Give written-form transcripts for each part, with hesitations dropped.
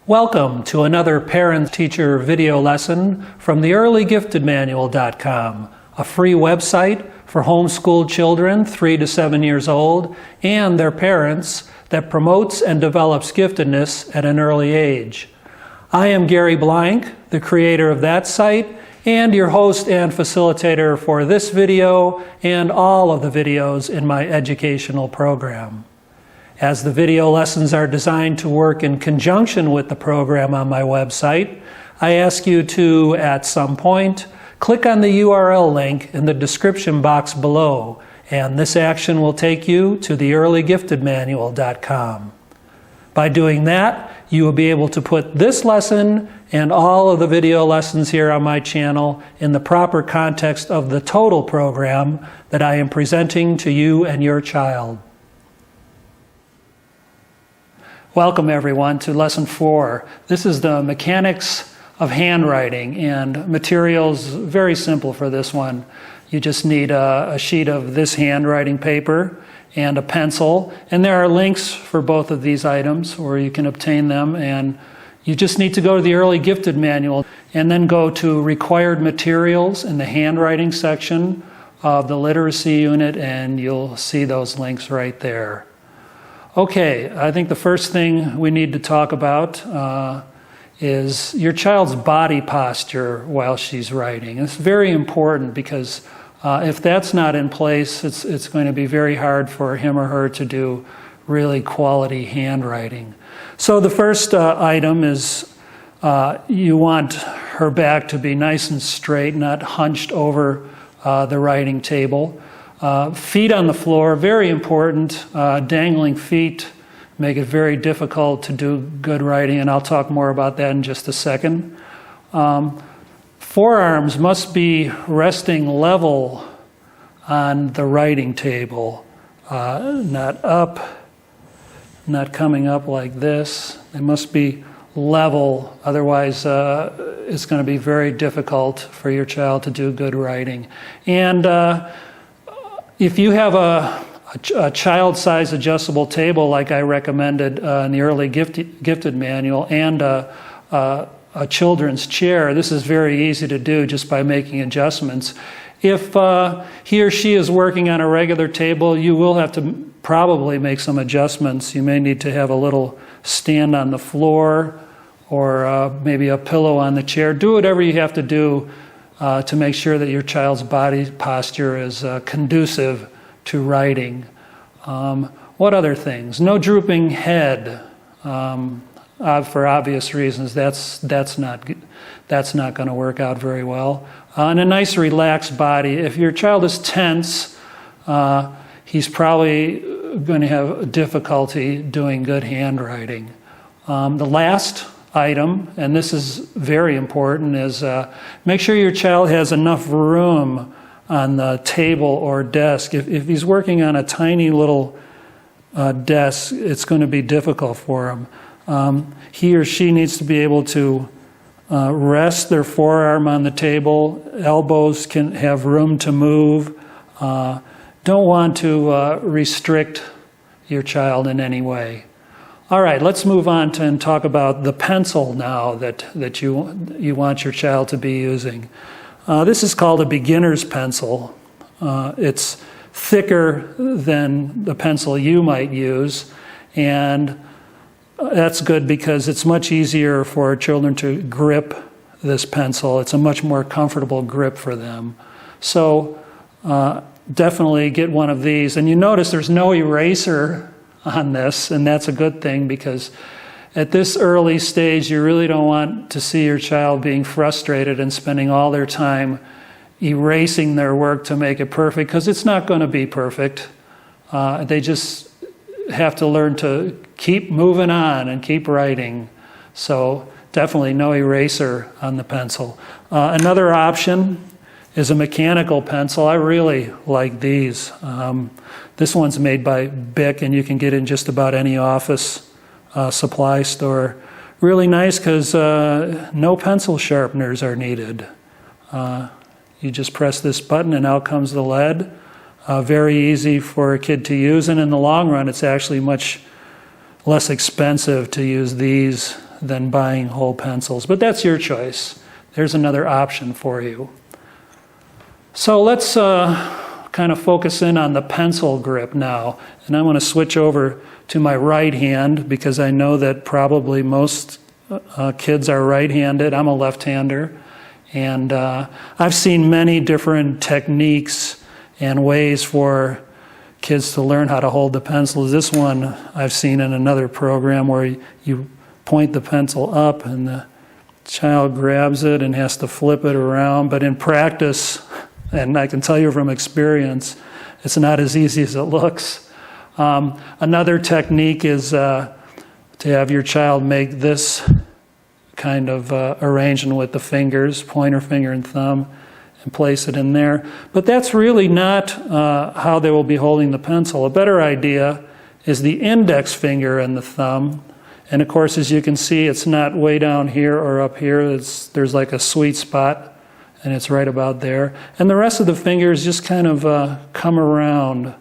Welcome to another parent-teacher video lesson from the earlygiftedmanual.com, a free website for homeschooled children 3 to 7 years old and their parents that promotes and develops giftedness at an early age. I am Gary Blank, the creator of that site, and your host and facilitator for this video and all of the videos in my educational program. As the video lessons are designed to work in conjunction with the program on my website, I ask you to, at some point, click on the URL link in the description box below, and this action will take you to the earlygiftedmanual.com. By doing that, you will be able to put this lesson and all of the video lessons here on my channel in the proper context of the total program that I am presenting to you and your child. Welcome everyone to lesson 4. This is the mechanics of handwriting, and materials very simple for this one. You just need a sheet of this handwriting paper and a pencil, and there are links for both of these items where you can obtain them, and you just need to go to the Early Gifted Manual and then go to required materials in the handwriting section of the literacy unit, and you'll see those links right there. Okay, I think the first thing we need to talk about is your child's body posture while she's writing. It's very important because if that's not in place, it's going to be very hard for him or her to do really quality handwriting. So the first item is you want her back to be nice and straight, not hunched over the writing table. Feet on the floor, very important. Dangling feet make it very difficult to do good writing, and I'll talk more about that in just a second. Forearms must be resting level on the writing table, not up, not coming up like this. They must be level, otherwise it's going to be very difficult for your child to do good writing. And if you have a child-size adjustable table like I recommended in the Early Gifted Manual and a children's chair, this is very easy to do just by making adjustments. If he or she is working on a regular table, you will have to probably make some adjustments. You may need to have a little stand on the floor or maybe a pillow on the chair. Do whatever you have to do to make sure that your child's body posture is conducive to writing. What other things? No drooping head, for obvious reasons. That's not going to work out very well. And a nice relaxed body. If your child is tense, he's probably going to have difficulty doing good handwriting. The last item, and this is very important, is make sure your child has enough room on the table or desk. If he's working on a tiny little desk, it's going to be difficult for him. He or she needs to be able to rest their forearm on the table. Elbows can have room to move. Don't want to restrict your child in any way. All right, let's move on and talk about the pencil now that you want your child to be using. This is called a beginner's pencil. It's thicker than the pencil you might use, and that's good because it's much easier for children to grip this pencil. It's a much more comfortable grip for them. So definitely get one of these. And you notice there's no eraser on this, and that's a good thing because at this early stage you really don't want to see your child being frustrated and spending all their time erasing their work to make it perfect, because it's not going to be perfect. They just have to learn to keep moving on and keep writing. So definitely no eraser on the pencil. Another option is a mechanical pencil. I really like these. This one's made by Bic, and you can get it in just about any office supply store. Really nice because no pencil sharpeners are needed. You just press this button and out comes the lead. Very easy for a kid to use, and in the long run it's actually much less expensive to use these than buying whole pencils. But that's your choice. There's another option for you. So let's kind of focus in on the pencil grip now. And I want to switch over to my right hand because I know that probably most kids are right-handed. I'm a left-hander. And I've seen many different techniques and ways for kids to learn how to hold the pencils. This one I've seen in another program where you point the pencil up and the child grabs it and has to flip it around. But in practice, and I can tell you from experience, it's not as easy as it looks. Another technique is to have your child make this kind of arrangement with the fingers, pointer finger and thumb, and place it in there. But that's really not how they will be holding the pencil. A better idea is the index finger and the thumb. And of course, as you can see, it's not way down here or up here. There's like a sweet spot, and it's right about there. And the rest of the fingers just kind of come around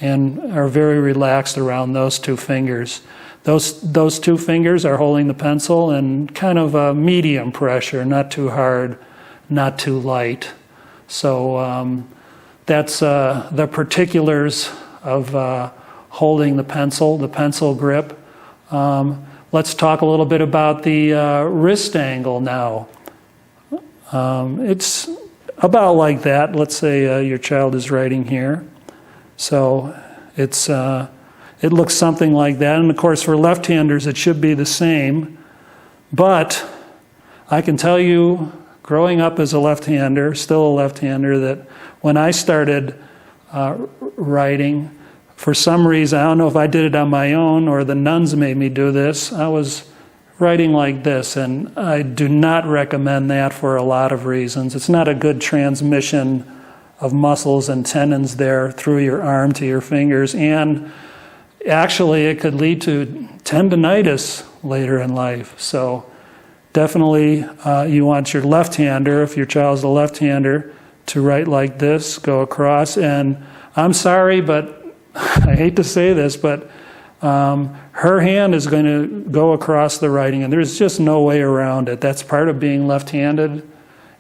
and are very relaxed around those two fingers. Those two fingers are holding the pencil and kind of medium pressure, not too hard, not too light. So that's the particulars of holding the pencil grip. Let's talk a little bit about the wrist angle now. It's about like that. Let's say your child is writing here. So it looks something like that. And of course, for left-handers, it should be the same. But I can tell you, growing up as a left-hander, still a left-hander, that when I started writing, for some reason, I don't know if I did it on my own or the nuns made me do this, I was writing like this. And I do not recommend that for a lot of reasons. It's not a good transmission of muscles and tendons there through your arm to your fingers. And actually, it could lead to tendinitis later in life. So definitely you want your left-hander, if your child's a left-hander, to write like this, go across. And I'm sorry, but I hate to say this, but her hand is going to go across the writing, and there's just no way around it. That's part of being left-handed,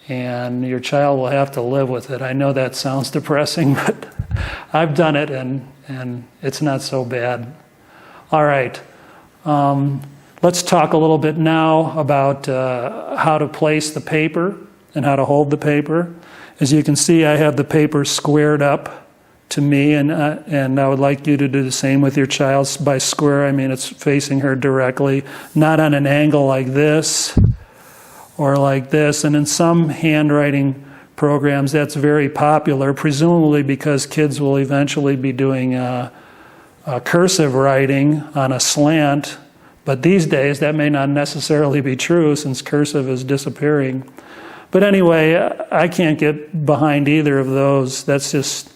and your child will have to live with it. I know that sounds depressing, but I've done it, and it's not so bad. All right. Let's talk a little bit now about how to place the paper and how to hold the paper. As you can see, I have the paper squared up to me, and I would like you to do the same with your child. By square, I mean it's facing her directly, not on an angle like this or like this. And in some handwriting programs, that's very popular, presumably because kids will eventually be doing cursive writing on a slant. But these days, that may not necessarily be true since cursive is disappearing. But anyway, I can't get behind either of those. That's just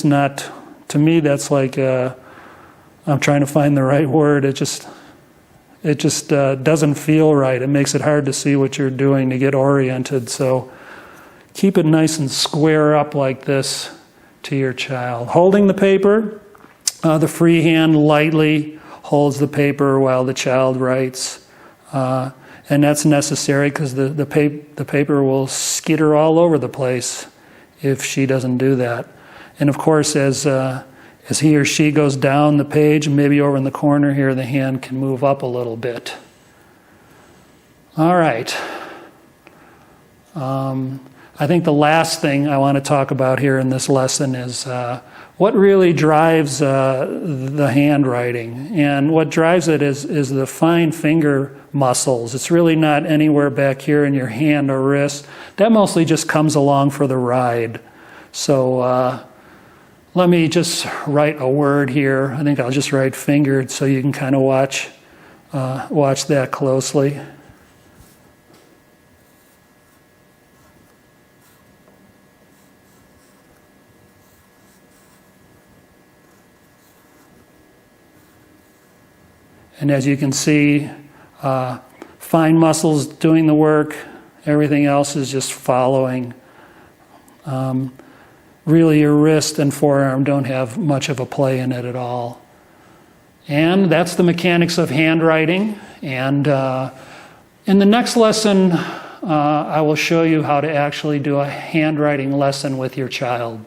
not, to me, that's like, I'm trying to find the right word. It just doesn't feel right. It makes it hard to see what you're doing, to get oriented. So keep it nice and square up like this to your child. Holding the paper, the free hand lightly holds the paper while the child writes. And that's necessary because the paper will skitter all over the place if she doesn't do that. And of course, as he or she goes down the page, maybe over in the corner here, the hand can move up a little bit. All right. I think the last thing I want to talk about here in this lesson is what really drives the handwriting. And what drives it is the fine finger muscles. It's really not anywhere back here in your hand or wrist. That mostly just comes along for the ride. So let me just write a word here. I think I'll just write fingered so you can kind of watch that closely. And as you can see, fine muscles doing the work, everything else is just following. Really, your wrist and forearm don't have much of a play in it at all. And that's the mechanics of handwriting. And in the next lesson, I will show you how to actually do a handwriting lesson with your child.